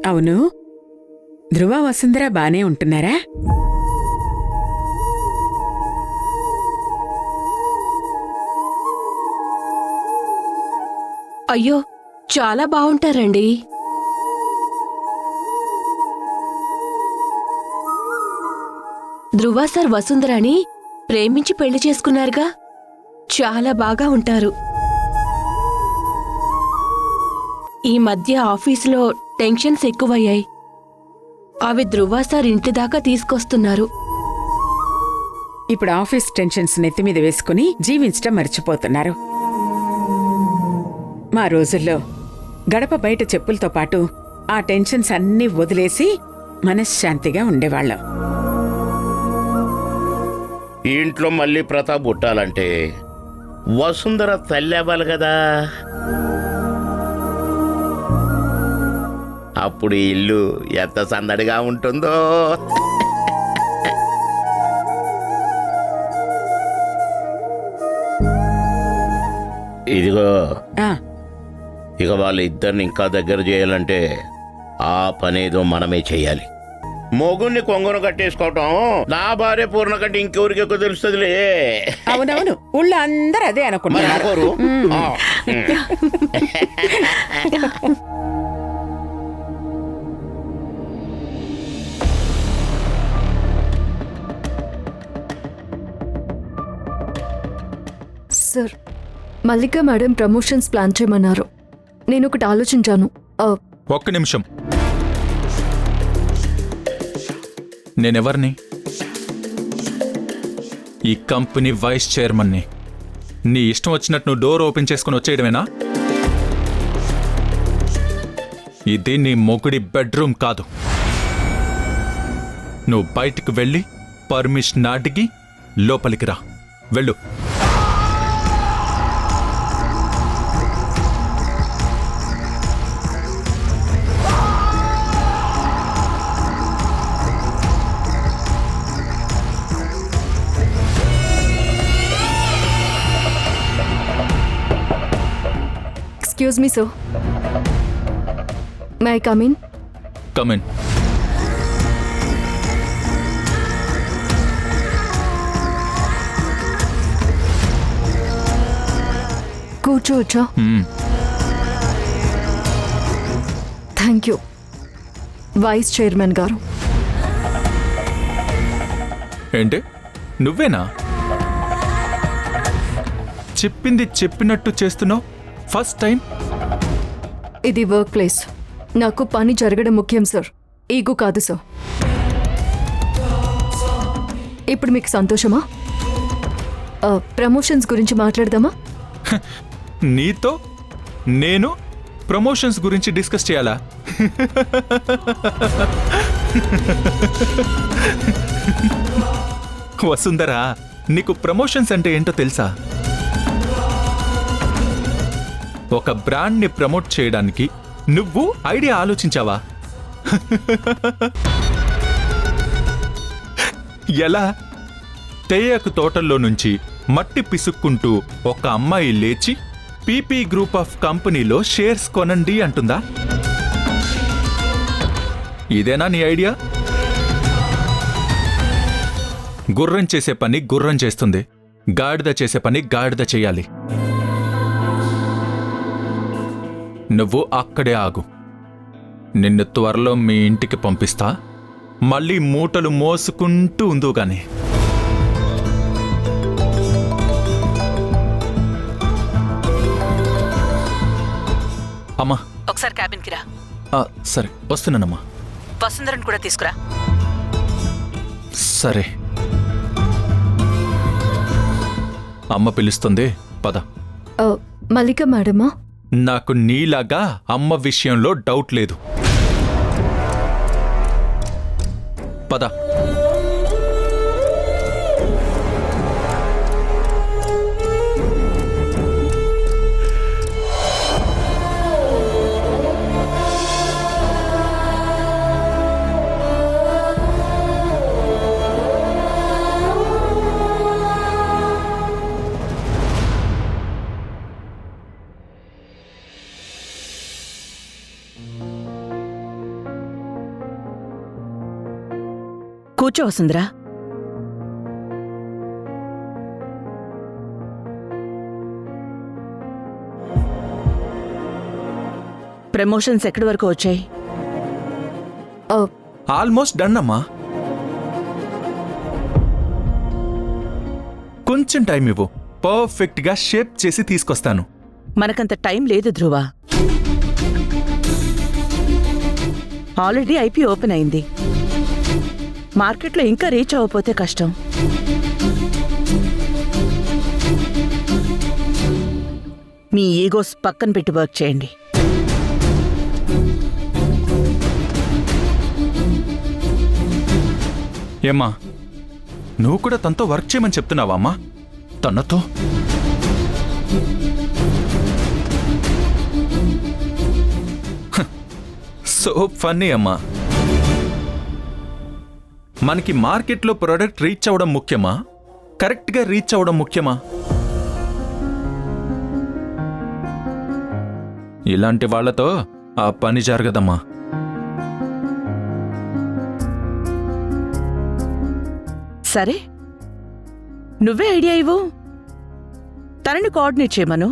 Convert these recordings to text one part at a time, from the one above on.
అవును, ధ్రువ వసుంధర బానే ఉంటున్నారా? అయ్యో, చాలా బావుంటారండి. ధ్రువ సార్ వసుంధరాని ప్రేమించి పెళ్లి చేసుకున్నారుగా, చాలా బాగా ఉంటారు. ఈ మధ్య ఆఫీసులో టెన్షన్స్ ఎక్కువయ్యాయి. అవి ధ్రువ సార్ ఇంటి దాకా తీసుకొస్తున్నారు. ఇప్పుడు ఆఫీస్ టెన్షన్స్ నెత్తిమీద వేసుకుని జీవించటం మర్చిపోతున్నారు. మా రోజుల్లో గడప బయట చెప్పులతో పాటు ఆ టెన్షన్స్ అన్నీ వదిలేసి మనశ్శాంతిగా ఉండేవాళ్ళం. ఈ ఇంట్లో మళ్ళీ ప్రతాప్ పుట్టాలంటే వసుంధర తల్లి అవ్వాలి కదా. అప్పుడు ఈ ఇల్లు ఎంత సందడిగా ఉంటుందో. ఇదిగో, ఇక వాళ్ళిద్దరిని ఇంకా దగ్గర చేయాలంటే ఆ పనేదో మనమే చెయ్యాలి. మొగుణ్ణి కొంగును కట్టేసుకోవటం నా భార్య పూర్ణ కంటే ఇంకెవరికి ఎక్కువ తెలుస్తుందిలే. అవునవును, ఊళ్ళో అందరూ అదే అనుకుంటారు. సార్, మల్లిక మేడం ప్రమోషన్స్ ప్లాన్ చేయమన్నారు. నేను ఒకటి ఆలోచించాను. ఒక్క నిమిషం. నేనెవర్ని? ఈ కంపెనీ వైస్ చైర్మన్ని. నీ ఇష్టం వచ్చినట్టు నువ్వు డోర్ ఓపెన్ చేసుకుని వచ్చేయడమేనా? ఇది నీ మొగుడి బెడ్రూమ్ కాదు. నువ్వు బయటికి వెళ్ళి పర్మిషన్ అడిగి లోపలికి రా. వెళ్ళు. Excuse me, sir. May I come in? Come in. కూర్చోవచ్చా? థ్యాంక్ యూ వైస్ చైర్మన్ గారు. ఏంటి, నువ్వేనా? చెప్పింది చెప్పినట్టు చేస్తున్నావు. First time. ఇది వర్క్ ప్లేస్. నాకు పని జరగడం ముఖ్యం సార్, ఈగో కాదు సార్. ఇప్పుడు మీకు సంతోషమా? ప్రమోషన్స్ గురించి మాట్లాడదామా? నీతో నేను ప్రమోషన్స్ గురించి డిస్కస్ చేయాలా? వసుంధరా, నీకు ప్రమోషన్స్ అంటే ఏంటో తెలుసా? ఒక బ్రాండ్ని ప్రమోట్ చేయడానికి నువ్వు ఐడియా ఆలోచించావా? ఎలా? తేయాకు తోటల్లో నుంచి మట్టి పిసుక్కుంటూ ఒక అమ్మాయి లేచి పీపీ గ్రూప్ ఆఫ్ కంపెనీలో షేర్స్ కొనండి అంటుందా? ఇదేనా నీ ఐడియా? గుర్రం చేసే పని గుర్రం చేస్తుంది, గాడిద చేసే పని గాడిద చేయాలి. నువ్వు అక్కడే ఆగు. నిన్ను త్వరలో మీ ఇంటికి పంపిస్తా. మళ్ళీ మూటలు మోసుకుంటూ ఉందో గాని. అమ్మా, ఒకసారి క్యాబిన్కి రా. సరే, వస్తున్నానమ్మా. వసుంధరను కూడా తీసుకురా. సరే. అమ్మ పిలుస్తుంది, పద. మల్లిక మేడమా? నాకు నీలాగా అమ్మ విషయంలో డౌట్ లేదు. పద. కూర్చో వసుంధరా. ప్రమోషన్స్ ఎక్కడి వరకు వచ్చాయి? ఆల్మోస్ట్ డన్ అమ్మా. కొంచెం టైం ఇవ్వు, పర్ఫెక్ట్ గా షేప్ చేసి తీసుకొస్తాను. మనకంత టైం లేదు ధ్రువ. ఆల్రెడీ ఐపీ ఓపెన్ అయింది. మార్కెట్లో ఇంకా రీచ్ అవ్వకపోతే కష్టం. మీ ఈగోస్ పక్కన పెట్టి వర్క్ చేయండి. ఏమ్మా, నువ్వు కూడా తనతో వర్క్ చేయమని చెప్తున్నావా అమ్మా? తనతో సో ఫన్నీ అమ్మా. మనకి మార్కెట్లో ప్రోడక్ట్ రీచ్ అవ్వడం ముఖ్యమా, కరెక్ట్గా రీచ్ అవ్వడం ముఖ్యమా? ఇలాంటి వాళ్లతో ఆ పని జరగదమ్మా. సరే, నువ్వే ఐడియా ఇవ్వు. తనని కోఆర్డినేట్ చేయమను.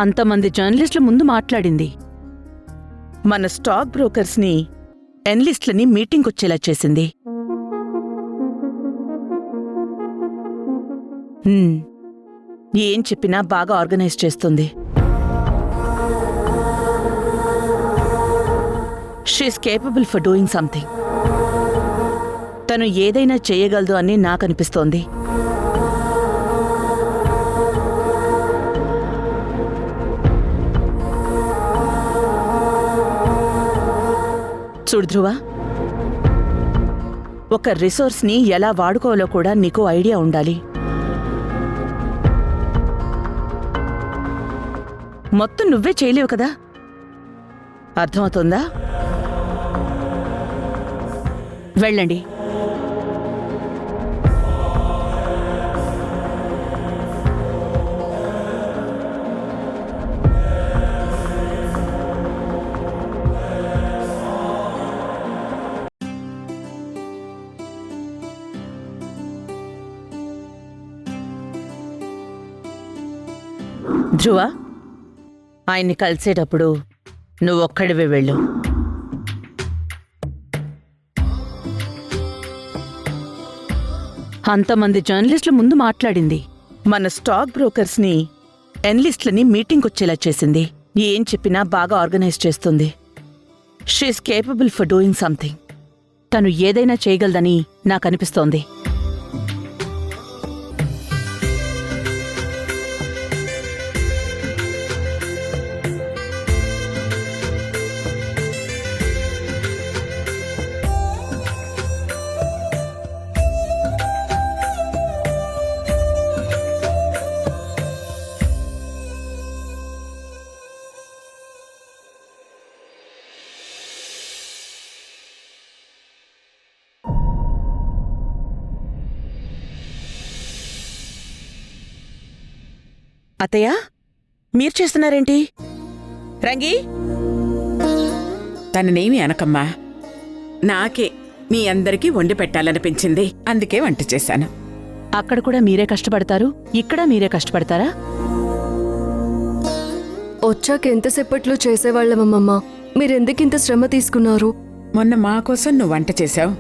అంతమంది జర్నలిస్టుల ముందు మాట్లాడింది. మన స్టాక్ బ్రోకర్స్ని, ఎనలిస్ట్లని మీటింగ్ వచ్చేలా చేసింది. ఏం చెప్పినా బాగా ఆర్గనైజ్ చేస్తుంది. She is capable for doing something. తను ఏదైనా చేయగలదు అని నాకు అనిపిస్తోంది. చూడు ధ్రువ, ఒక రిసోర్స్ని ఎలా వాడుకోవాలో కూడా నీకు ఐడియా ఉండాలి. మొత్తం నువ్వే చేయలేవు కదా. అర్థమవుతుందా? వెళ్ళండి. ధ్రువ, ఆయన్ని కలిసేటప్పుడు నువ్వొక్కడివే వెళ్ళు. అంతమంది జర్నలిస్టుల ముందు మాట్లాడింది. మన స్టాక్ బ్రోకర్స్ని, ఎనలిస్ట్లని మీటింగ్ వచ్చేలా చేసింది. ఏం చెప్పినా బాగా ఆర్గనైజ్ చేస్తుంది. She is capable for doing something. తను ఏదైనా చేయగలదని నాకు అనిపిస్తోంది. అత్తయ్య, మీరు చేస్తున్నారేంటి? రంగి, తననేమి అనకమ్మా. నాకే మీ అందరికీ వండి పెట్టాలనిపించింది, అందుకే వంట చేశాను. అక్కడ కూడా మీరే కష్టపడతారు, ఇక్కడ మీరే కష్టపడతారా? వచ్చాక ఎంతసేపట్లో చేసేవాళ్ళమమ్మా, మీరెందుకింత శ్రమ తీసుకున్నారు? మొన్న మా కోసం నువ్వు వంట చేశావు,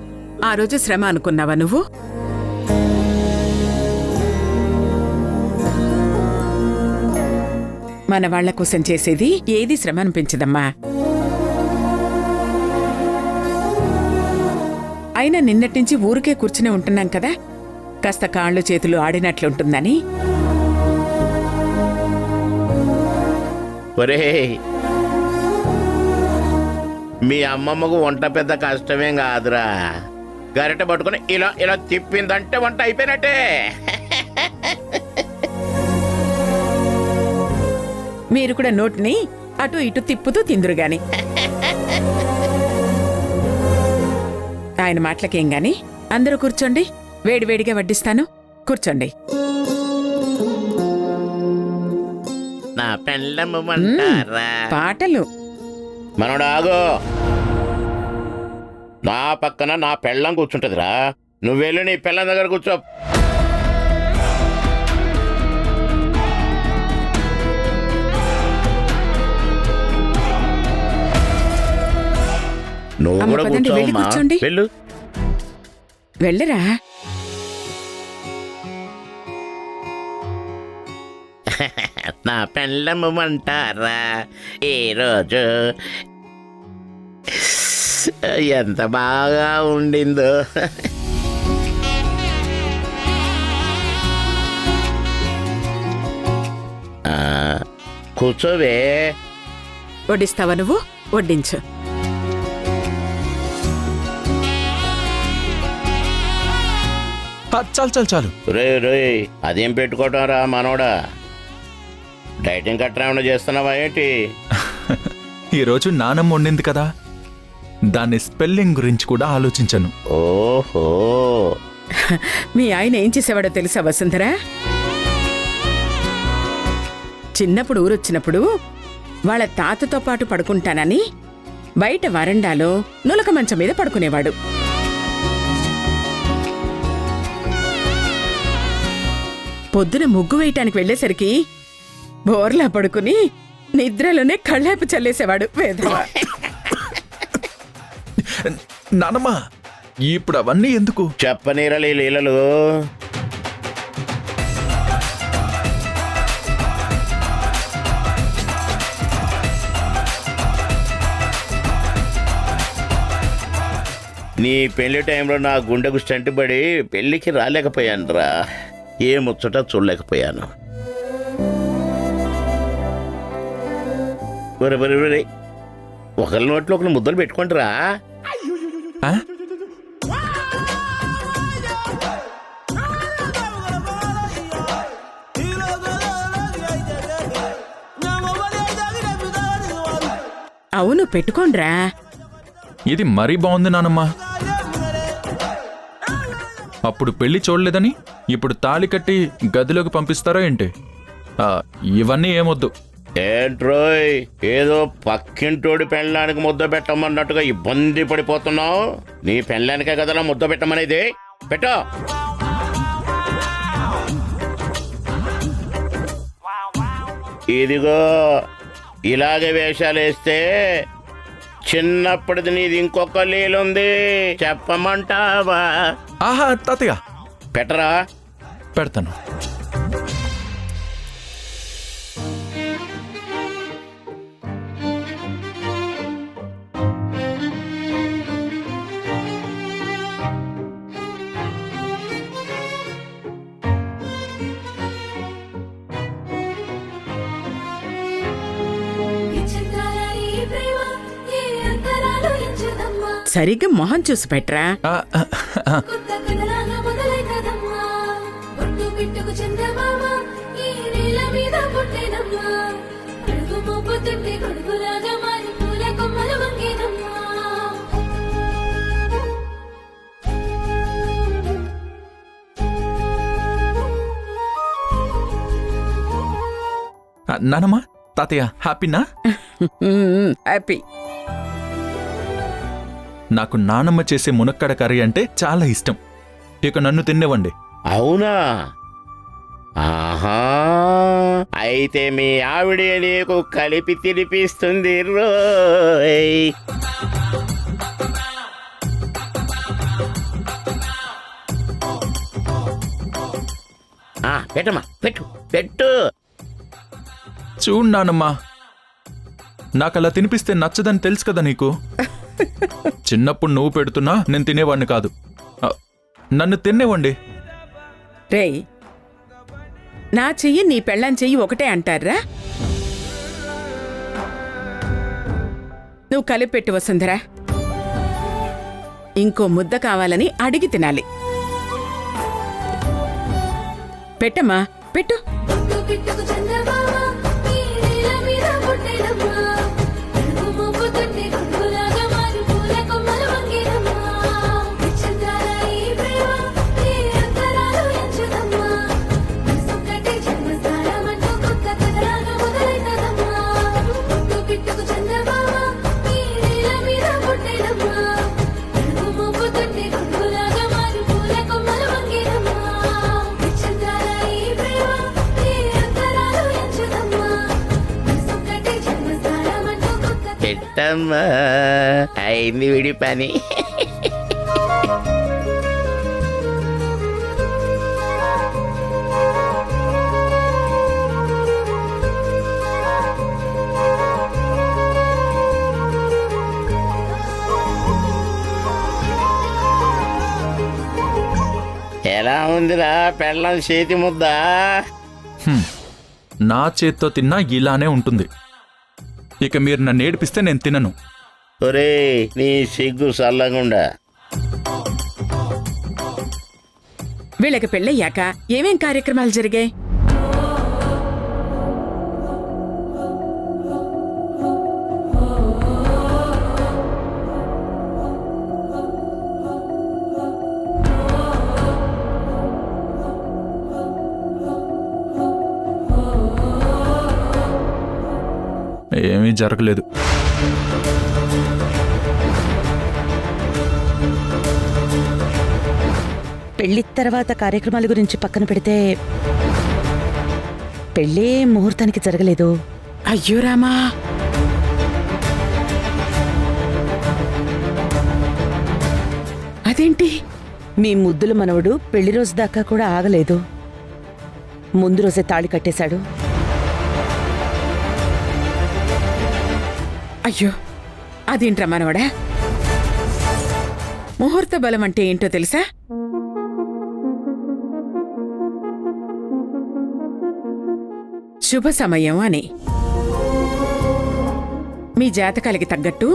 ఆ రోజు శ్రమ అనుకున్నావా నువ్వు? మన వాళ్ల కోసం చేసేది ఏది శ్రమ అనిపించదమ్మా. అయినా నిన్నటినుంచి ఊరికే కూర్చునే ఉంటున్నాం కదా, కాస్త కాళ్ళు చేతులు ఆడినట్లుంటుందని. ఒరేయ్, మీ అమ్మమ్మకు వంట పెద్ద కష్టమేం కాదురా. గరిట పట్టుకుని ఇలా ఇలా తిప్పిందంటే వంట అయిపోయినట్టే. మీరు కూడా నోటిని అటు ఇటు తిప్పుతూ తిందురుగాని. ఆయన మాటలకేం గాని, అందరూ కూర్చోండి, వేడివేడిగా వడ్డిస్తాను, కూర్చోండి. నా పెళ్ళమ్మంటారా? పాటలు మనోడు ఆగో. నా పక్కన నా పెళ్ళం కూర్చుంటదిరా, నువ్వెళ్ళి నీ పెళ్ళం దగ్గర కూర్చో. నువ్వు అమ్మ, కూడా పదండి, వెళ్ళి కూర్చోమ్మా. కూర్చోండి. వెళ్ళు. వెళ్ళరా. నా పెళ్ళమ్మంటారా ఈరోజు ఎంత బాగా ఉండిందో. ఆ, కూర్చోవే. వడ్డిస్తావా నువ్వు? వడ్డించు. చాలు చాలు చాలు. రే రే, అదేం పెట్టుకోవటం రా మనోడా, డైటింగ్ కట్రా ఏమైనా చేస్తున్నావా ఏంటి? ఈరోజు నానమ్మ వండింది కదా, దాని స్పెల్లింగ్ గురించి కూడా ఆలోచించను. ఓహో, మీ ఆయన ఏం చేసేవాడో తెలుసా వసుంధరా? చిన్నప్పుడు ఊరొచ్చినప్పుడు వాళ్ళ తాతతో పాటు పడుకుంటానని బయట వరండాలో నులక మంచం మీద పడుకునేవాడు. పొద్దున ముగ్గు వేయటానికి వెళ్లేసరికి బోర్లా పడుకుని నిద్రలోనే కళ్ళాపు చల్లేసేవాడు వేధవ. నానమ్మ, ఇప్పుడు అవన్నీ ఎందుకు? చెప్పనీరలి లీలలు. నీ పెళ్లి టైంలో నా గుండెకు స్టంట్ పడి పెళ్లికి రాలేకపోయాను రా, ఏ ముచ్చట చూడలేకపోయాను. ఒకరి నోట్లో ఒకరు ముద్దలు పెట్టుకుంటారా? ఆ? అవును, పెట్టుకోండ్రా. ఇది మరీ బాగుంది నానమ్మ. అప్పుడు పెళ్లి చూడలేదని ఇప్పుడు తాళి కట్టి గదిలోకి పంపిస్తారా ఏంటి? ఇవన్నీ ఏమొద్దు. ఏంట్రోయ్, ఏదో పక్కింటోడి పెళ్ళానికి ముద్ద పెట్టమన్నట్టుగా ఇబ్బంది పడిపోతున్నావు. నీ పెళ్ళానికే కదలా ముద్ద పెట్టమనేది, పెట్టో. ఇదిగో ఇలాగే వేషాలు వేస్తే చిన్నప్పటిది నీది ఇంకొక లీలుంది, చెప్పమంటావా? ఆహా తాతయ్య, పెట్టరా. పెడతాను. సరిగ్గా మొహం చూసి పెట్టరా. ఆ, ఆ, ఆ. నానమ్మ, తాతయ్య హ్యాపీనా? హ్యాపీ. నాకు నానమ్మ చేసే మునక్కడ కర్రీ అంటే చాలా ఇష్టం. ఇక నన్ను తినేవ్వండి. అవునా? ఆహా, అయితే మీ ఆవిడే నీకు కలిపి తినిపిస్తుంది రోయ్. పెట్టమ్మా, పెట్టు పెట్టు. చూడు నానమ్మ, నాకలా తినిపిస్తే నచ్చదని తెలుసు కదా నీకు. చిన్నప్పుడు నువ్వు పెడుతున్నా నేను తినేవాడిని కాదు. నన్ను తినేవ్వండి. రేయ్, నా చెయ్యి నీ పెళ్ళాం చెయ్యి ఒకటే అంటారా? నువ్వు కలిపెట్టు వసుంధరా. ఇంకో ముద్ద కావాలని అడిగి తినాలి. పెట్టమ్మా, పెట్టు. అత్తమ్మ అయింది విడి పని. ఎలా ఉందిరా పెళ్ళం చేతి ముద్ద? నా చేత్తో తిన్నా ఇలానే ఉంటుంది. ఇక మీరు నన్ను ఏడిపిస్తే నేను తినను. ఒరే నీ సిగ్గు సల్లగుండా. వీళ్ళకి పెళ్ళయ్యాక ఏమేం కార్యక్రమాలు జరిగాయి? ఏమీ జరగలేదు. పెళ్లి తర్వాత కార్యక్రమాల గురించి పక్కన పెడితే పెళ్ళే ముహూర్తానికి జరగలేదు. అయ్యో రామా, అదేంటి? మీ ముద్దుల మనవడు పెళ్లి రోజు దాకా కూడా ఆగలేదు. ముందు రోజే తాళి కట్టేశాడు. అయ్యో, అదేంట్రా మనవడా? ముహూర్త బలం అంటే ఏంటో తెలుసా? శుభ సమయం అని. మీ జాతకాలకి తగ్గట్టు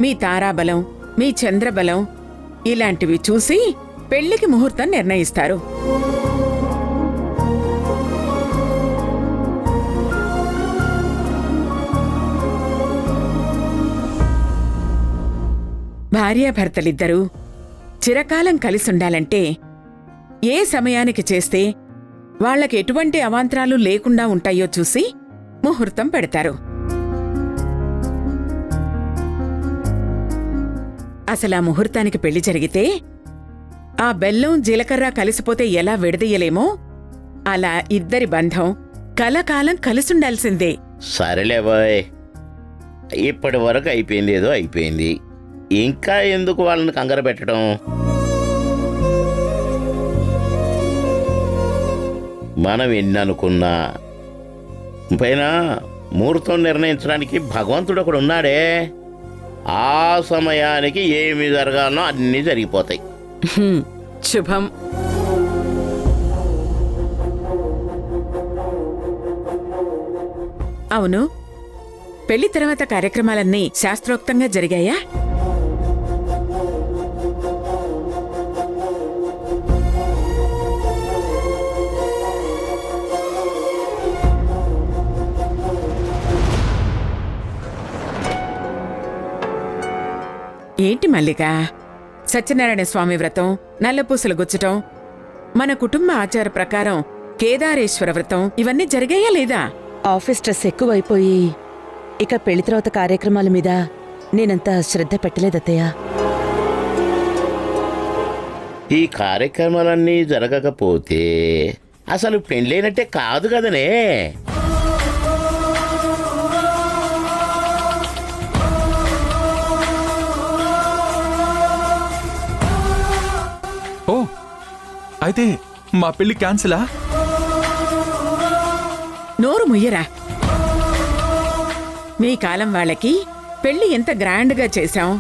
మీ తారాబలం, మీ చంద్రబలం ఇలాంటివి చూసి పెళ్లికి ముహూర్తం నిర్ణయిస్తారు. భార్యాభర్తలిద్దరూ చిరకాలం కలిసుండాలంటే ఏ సమయానికి చేస్తే వాళ్లకి ఎటువంటి అవాంతరాలు లేకుండా ఉంటాయో చూసి ముహూర్తం పెడతారు. అసలు ఆ ముహూర్తానికి పెళ్లి జరిగితే ఆ బెల్లం జీలకర్ర కలిసిపోతే ఎలా విడదీయలేమో అలా ఇద్దరి బంధం కలకాలం కలిసుండాల్సిందే. సరేలే బాయ్, ఇప్పటి వరకు అయిపోయింది, ఏదో అయిపోయింది. ఇంకా ఎందుకు వాళ్ళని కంగారు పెట్టడం? మనం ఎన్ని అనుకున్నా పైన ముహూర్తం నిర్ణయించడానికి భగవంతుడు ఒకడు ఉన్నాడే. ఆ సమయానికి ఏమి జరగాలనో అన్నీ జరిగిపోతాయి. శుభం. అవును, పెళ్లి తర్వాత కార్యక్రమాలన్నీ శాస్త్రోక్తంగా జరిగాయా? ఏంటి మల్లిక, సత్యనారాయణ స్వామి వ్రతం, నల్లపూసలు గుచ్చటం, మన కుటుంబ ఆచార ప్రకారం కేదారేశ్వర వ్రతం ఇవన్నీ జరిగాయా లేదా? ఆఫీస్ స్ట్రెస్ ఎక్కువైపోయి ఇక పెళ్లి తర్వాత కార్యక్రమాల మీద నేనంత శ్రద్ధ పెట్టలేదత్తయ్య. ఈ కార్యక్రమాలన్నీ జరగకపోతే అసలు పెళ్ళైనట్టే కాదు కదనే. ఓ, అయితే మా పెళ్లి క్యాన్సిలా? నోరు ముయ్యరా. మీ కాలం వాళ్ళకి పెళ్లి ఎంత గ్రాండ్గా చేశాం,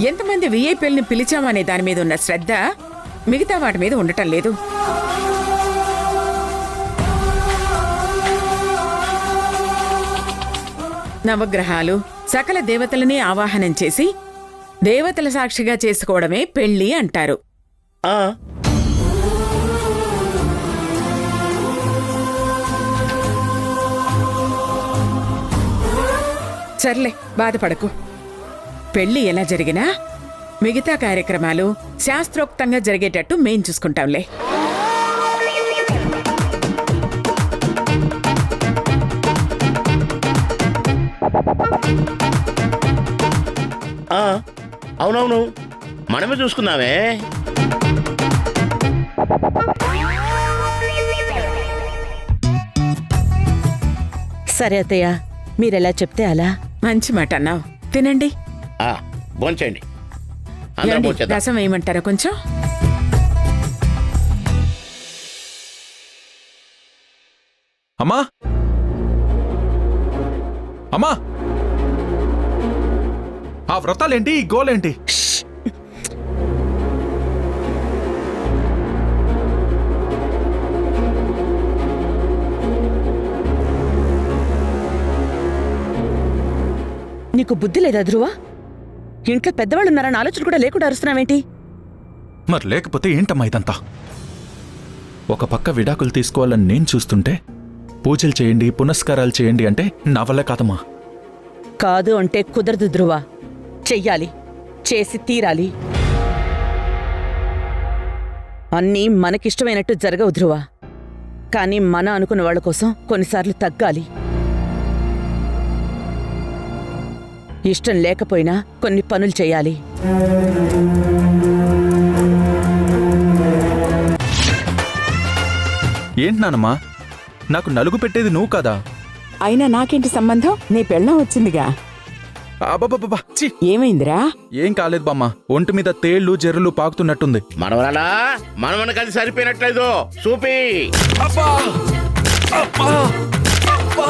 ఎంతమంది విఐపీల్ని పిలిచామనే దాని మీద ఉన్న శ్రద్ధ మిగతా వాటి మీద ఉండటం లేదు. నవగ్రహాలు, సకల దేవతలని ఆవాహనం చేసి దేవతల సాక్షిగా చేసుకోవడమే పెళ్లి అంటారు. ఆ సర్లే, బాధపడకు. పెళ్లి ఎలా జరిగినా మిగతా కార్యక్రమాలు శాస్త్రోక్తంగా జరిగేటట్టు మేం చూసుకుంటాంలే. అవునవును, మనమే చూసుకుందామే. సరే అత్తయ్య, మీరెలా చెప్తే అలా. మంచి మాట అన్నావు. తినండి. భోంచేయండి, అందరం ఏమండి, భోంచేద్దాం. రసం వేయమంటారా కొంచెం? అమ్మా అమ్మా, ఆ వ్రతాలేంటి, ఈ గోలేంటి? నీకు బుద్ధి లేదా ధ్రువ? ఇంట్లో పెద్దవాళ్ళున్నారని ఆలోచన కూడా లేకుండా అరుస్తున్నావేంటి? మరి లేకపోతే ఏంటమ్మా ఇదంతా? ఒక పక్క విడాకులు తీసుకోవాలని నేను చూస్తుంటే పూజలు చేయండి, పునస్కారాలు చేయండి అంటే నా వల్ల కాదమ్మా. కాదు అంటే కుదరదు ధ్రువ. చెయ్యాలి, చేసి తీరాలి. అన్నీ మనకిష్టమైనట్టు జరగవు ధ్రువ. కానీ మన అనుకున్న వాళ్ళ కోసం కొన్నిసార్లు తగ్గాలి. ఇష్టం లేకపోయినా కొన్ని పనులు చేయాలి. ఏంటి నానమ్మా, నాకు నలుగు పెట్టేది నువ్వు కదా? అయినా నాకేంటి సంబంధం? నీ పెళ్ళం వచ్చిందిగా. అబ్బబ్బబ్బా, ఛీ! ఏమైందిరా? ఏం కాలేదు బామ్మ, ఒంటి మీద తేళ్లు జర్రులు పాకుతున్నట్టుంది. మనవరాలా, మనమని కలిసి సరిపోయినట్లేదు. చూపి అబ్బా! అబ్బా! అబ్బా!